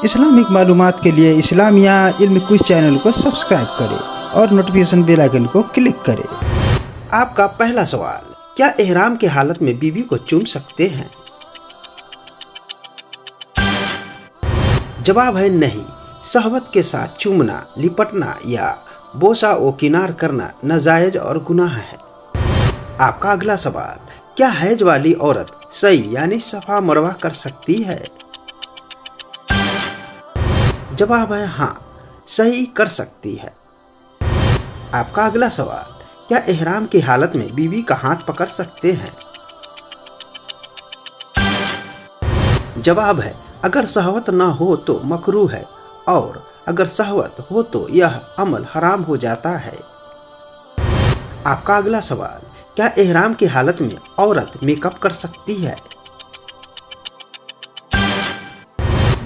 Islamic मालूमात के लिए इस्लामिया इल्म क्विज चैनल को सब्सक्राइब करें और नोटिफिकेशन बेल आइकन को क्लिक करें। आपका पहला सवाल, क्या एहराम की हालत में बीवी को चूम सकते हैं? जवाब है नहीं। शहवत के साथ चूमना, लिपटना या बोसा व किनार करना नाजायज और गुनाह है। आपका अगला सवाल, क्या हैज वाली औरत सई यानी सफा मरवा कर सकती है? जवाब है हाँ, सही कर सकती है। आपका अगला सवाल, क्या एहराम की हालत में बीवी का हाथ पकड़ सकते हैं? जवाब है अगर शहवत न हो तो मकरूह है और अगर शहवत हो तो यह अमल हराम हो जाता है। आपका अगला सवाल, क्या एहराम की हालत में औरत मेकअप कर सकती है?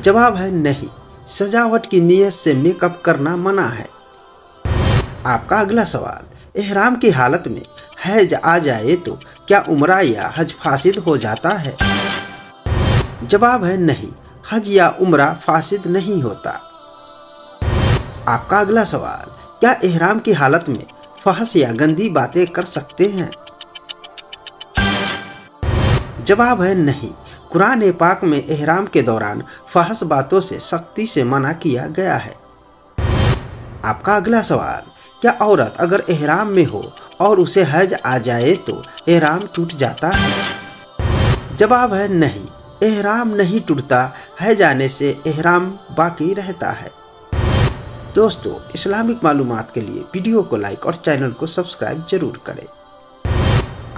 जवाब है नहीं, सजावट की नीयत से मेकअप करना मना है। आपका अगला सवाल, एहराम की हालत में हैज आ जाए तो क्या उम्रा या हज फासिद हो जाता है? जवाब है नहीं, हज या उम्रा फासिद नहीं होता। आपका अगला सवाल, क्या एहराम की हालत में फहश या गंदी बातें कर सकते हैं? जवाब है नहीं, कुरान पाक में एहराम के दौरान फहश बातों से सख्ती से मना किया गया है। आपका अगला सवाल, क्या औरत अगर एहराम में हो और उसे हैज आ जाए तो एहराम टूट जाता है? जवाब है नहीं, एहराम नहीं टूटता, हैज आने से एहराम बाकी रहता है। दोस्तों, इस्लामिक मालूमात के लिए वीडियो को लाइक और चैनल को सब्सक्राइब जरूर करें।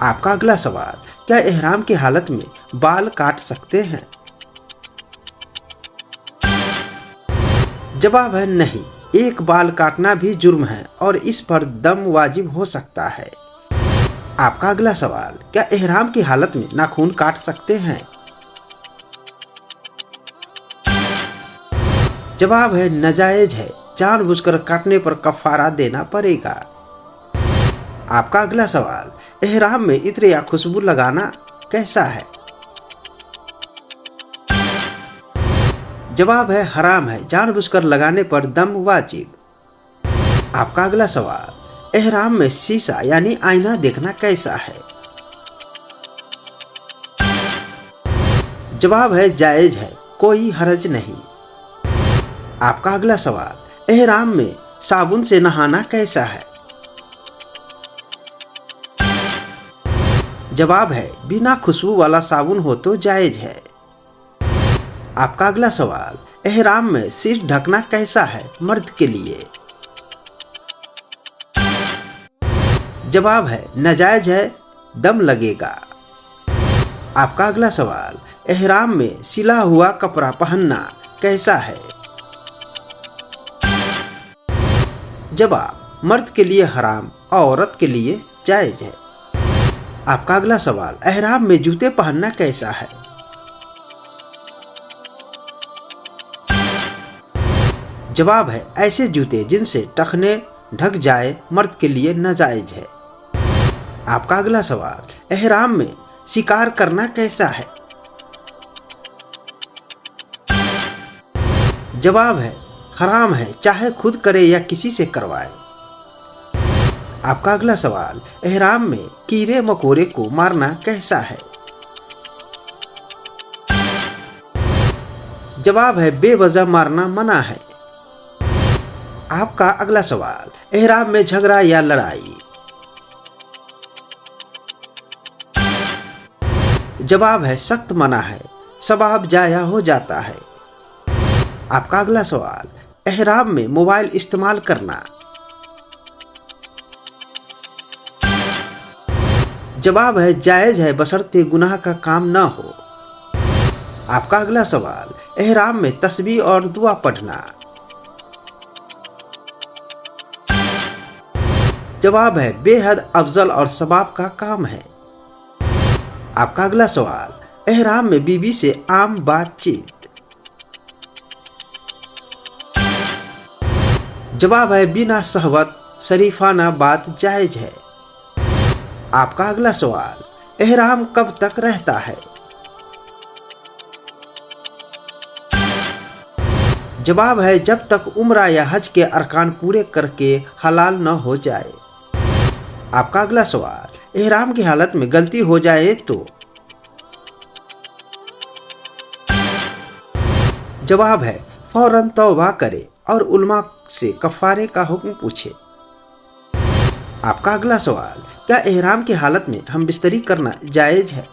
आपका अगला सवाल, क्या एहराम की हालत में बाल काट सकते हैं? जवाब है नहीं, एक बाल काटना भी जुर्म है और इस पर दम वाजिब हो सकता है। आपका अगला सवाल, क्या एहराम की हालत में नाखून काट सकते हैं? जवाब है नाजायज है, जानबूझकर काटने पर कफारा देना पड़ेगा। आपका अगला सवाल, एहराम में इत्र या खुशबू लगाना कैसा है? जवाब है हराम है, जानबूझकर लगाने पर दम वाजिब। आपका अगला सवाल, एहराम में शीशा यानी आईना देखना कैसा है? जवाब है जायज है, कोई हरज नहीं। आपका अगला सवाल, एहराम में साबुन से नहाना कैसा है? जवाब है बिना खुशबू वाला साबुन हो तो जायज है। आपका अगला सवाल, एहराम में सिर ढकना कैसा है मर्द के लिए? जवाब है नाजायज है, दम लगेगा। आपका अगला सवाल, एहराम में सिला हुआ कपड़ा पहनना कैसा है? जवाब मर्द के लिए हराम और औरत के लिए जायज है। आपका अगला सवाल, एहराम में जूते पहनना कैसा है? जवाब है ऐसे जूते जिनसे टखने ढक जाए मर्द के लिए नाजायज है। आपका अगला सवाल, एहराम में शिकार करना कैसा है? जवाब है हराम है, चाहे खुद करे या किसी से करवाए। आपका अगला सवाल, एहराम में कीड़े मकोड़े को मारना कैसा है? जवाब है बेवजह मारना मना है। आपका अगला सवाल, एहराम में झगड़ा या लड़ाई? जवाब है सख्त मना है, सवाब जाया हो जाता है। आपका अगला सवाल, एहराम में मोबाइल इस्तेमाल करना? जवाब है जायज है, बशर्ते गुनाह का काम ना हो। आपका अगला सवाल, एहराम में तस्बीह और दुआ पढ़ना? जवाब है बेहद अफजल और सवाब का काम है। आपका अगला सवाल, एहराम में बीवी से आम बातचीत? जवाब है बिना सहवत शरीफाना बात जायज है। आपका अगला सवाल, एहराम कब तक रहता है? जवाब है जब तक उम्रा या हज के अरकान पूरे करके हलाल न हो जाए। आपका अगला सवाल, एहराम की हालत में गलती हो जाए तो? जवाब है फौरन तौबा करे और उलमा से कफारे का हुक्म पूछे। आपका अगला सवाल, क्या एहराम की हालत में हम बिस्तरी करना जायज है?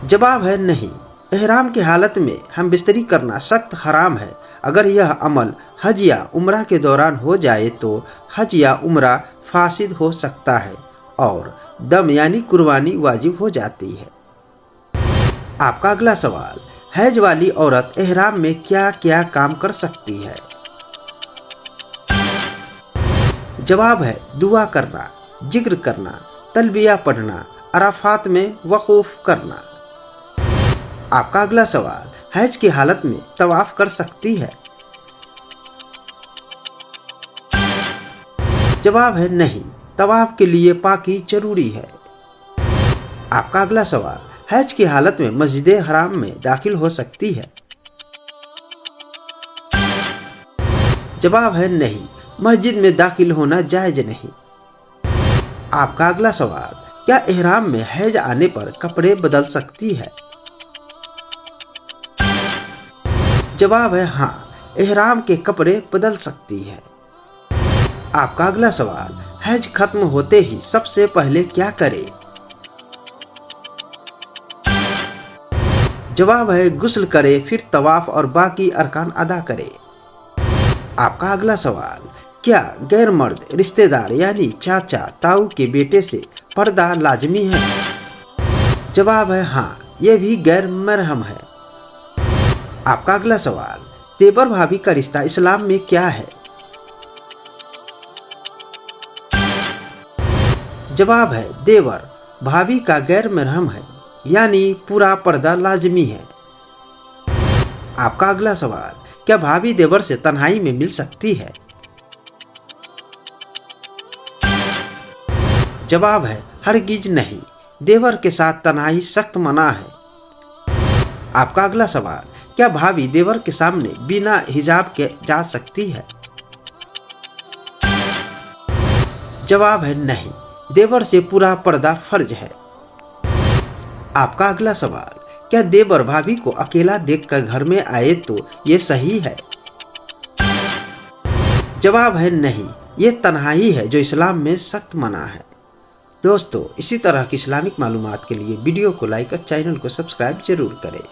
जवाब है नहीं, एहराम की हालत में हम बिस्तरी करना सख्त हराम है। अगर यह अमल हज या उम्रा के दौरान हो जाए तो हज या उम्रा फासिद हो सकता है और दम यानी कुर्बानी वाजिब हो जाती है। आपका अगला सवाल, हैज वाली औरत एहराम में क्या क्या काम कर सकती है? जवाब है दुआ करना, जिक्र करना, तलबिया पढ़ना, अराफात में वकूफ करना। आपका अगला सवाल, हैज की हालत में तवाफ कर सकती है? जवाब है नहीं, तवाफ के लिए पाकी जरूरी है। आपका अगला सवाल, हैज की हालत में मस्जिद हराम में दाखिल हो सकती है? जवाब है नहीं, मस्जिद में दाखिल होना जायज नहीं। आपका अगला सवाल, क्या एहराम में हैज आने पर कपड़े बदल सकती है? जवाब है हाँ, एहराम के कपड़े बदल सकती है। आपका अगला सवाल, हैज खत्म होते ही सबसे पहले क्या करे? जवाब है गुस्ल करे, फिर तवाफ और बाकी अरकान अदा करे। आपका अगला सवाल, क्या गैर मर्द रिश्तेदार यानी चाचा ताऊ के बेटे से पर्दा लाजमी है? जवाब है हाँ, यह भी गैर महरम है। आपका अगला सवाल, देवर भाभी का रिश्ता इस्लाम में क्या है? जवाब है देवर भाभी का गैर महरम है, यानी पूरा पर्दा लाजमी है। आपका अगला सवाल, क्या भाभी देवर से तन्हाई में मिल सकती है? जवाब है हरगिज नहीं, देवर के साथ तन्हाई सख्त मना है। आपका अगला सवाल, क्या भाभी देवर के सामने बिना हिजाब के जा सकती है? जवाब है नहीं, देवर से पूरा पर्दा फर्ज है। आपका अगला सवाल, क्या देवर भाभी को अकेला देखकर घर में आए तो ये सही है? जवाब है नहीं, ये तन्हाई है जो इस्लाम में सख्त मना है। दोस्तों, इसी तरह की इस्लामिक मालूमात के लिए वीडियो को लाइक और चैनल को सब्सक्राइब जरूर करें।